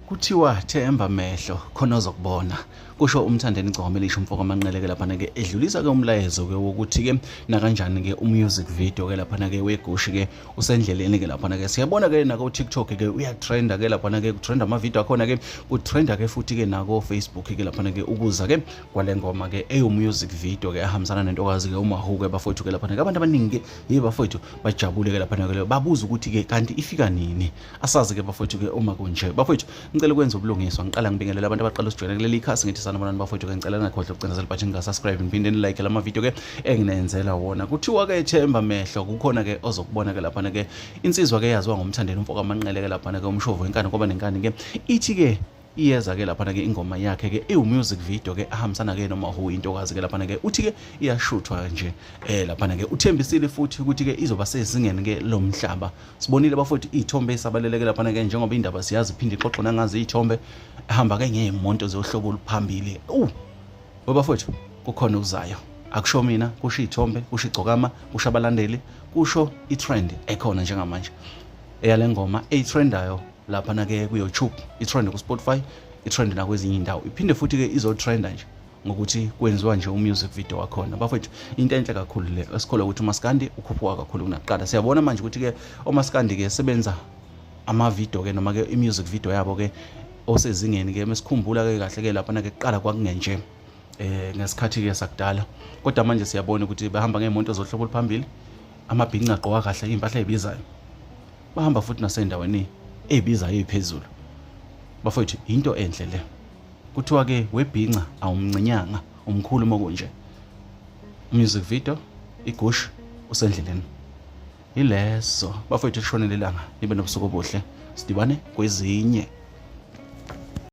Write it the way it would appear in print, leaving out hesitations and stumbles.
Kuthiwa themba mehlo khona ozokubona kusho umthandeni IGcokama Elisha umfoko amanqele ke lapha ke edlulisa ke umlayezo ke wokuthi ke na kanjani ke uMusic video ke lapha ke weGucci ke usendleleni ke lapha ke siyabona ke na ku TikTok ke uyatrenda ke lapha ke kutrenda ama video akhona ke utrenda ke futhi ke na ku Facebook ke lapha ke ukuza ke kwale ngoma ke eyoMusic video ke ahambisana nentokazi ke uMusic ke bafowethu ke lapha ke abantu abaningi ke yibafowethu bajabule ke lapha ke babuza ukuthi ke kanti ifika nini asazi ke bafowethu ke uma kunje bafowethu ngicela ukwenza ubulungiswa ngiqala ngibingelela abantu abaqala usijoyina kuleli khasi ngithi sanibonani bafowethu ke ngicela ngakhohlwa ukucindezela button ngasubscribe ngiphinde nilike lama video ke enginenzela wona kuthiwa ke themba mehlo kukhona ke ozokubona ke lapha ke insizwa ke yaziwa ngomthandeni umfoko amanqele ke lapha ke umshovu inkani ngoba nenkani ke ithi ke iyeza ke lapha ke ingoma yakhe ke eyoMusic video ke ahambisana ke noMawhooo intokazi ke lapha ke uthi ke iyashuthwa nje lapha ke uthembisile futhi ukuthi ke izoba sezingeni ke lomhlaba sibonile bafowethu izithombe esabaleleke lapha ke njengoba indaba siyazi iphinde ixoxona ngazi izithombe ehamba ke ngeemonto zohlobo oluphambili bafowethu kukhona uzayo akusho mina kusho izithombe kusho IGcokama kusho abalandeli kusho itrend ekhona njengamanje eyale ngoma eyitrendayo lapha ke ku YouTube itrend ku Spotify itrend na kwezinye indawo iphinde futhi ke izotrenda nje ngokuthi kwenziwa nje uMusic video wakhona bafowethu into enhle kakhulu le esikholwa ukuthi uMaskandi ukhuphuka kakhulu kunaqala siyabona manje ukuthi ke oMaskandi ke sebenza ama video ke noma ke iMusic video yabo ke osezingeni ke mesikhumbula ke kahle ke lapha ke kuqala kwakungenje ngesikhathi ke sakudala kodwa manje siyabona ukuthi bahamba ngeemonto zohlobo oluphambili amabhinqa aqoka kahle impahla ezibizayo bahamba futhi nasendaweni ezibizayo eziphezulu bafowethu into enhle le kuthiwa ke webhinqa awumncinyanga umkhulu mokunje Music video iGucci usendleleni ileso bafowethu kushonele ilanga nibe nobusuku obuhle sidibane kwezinye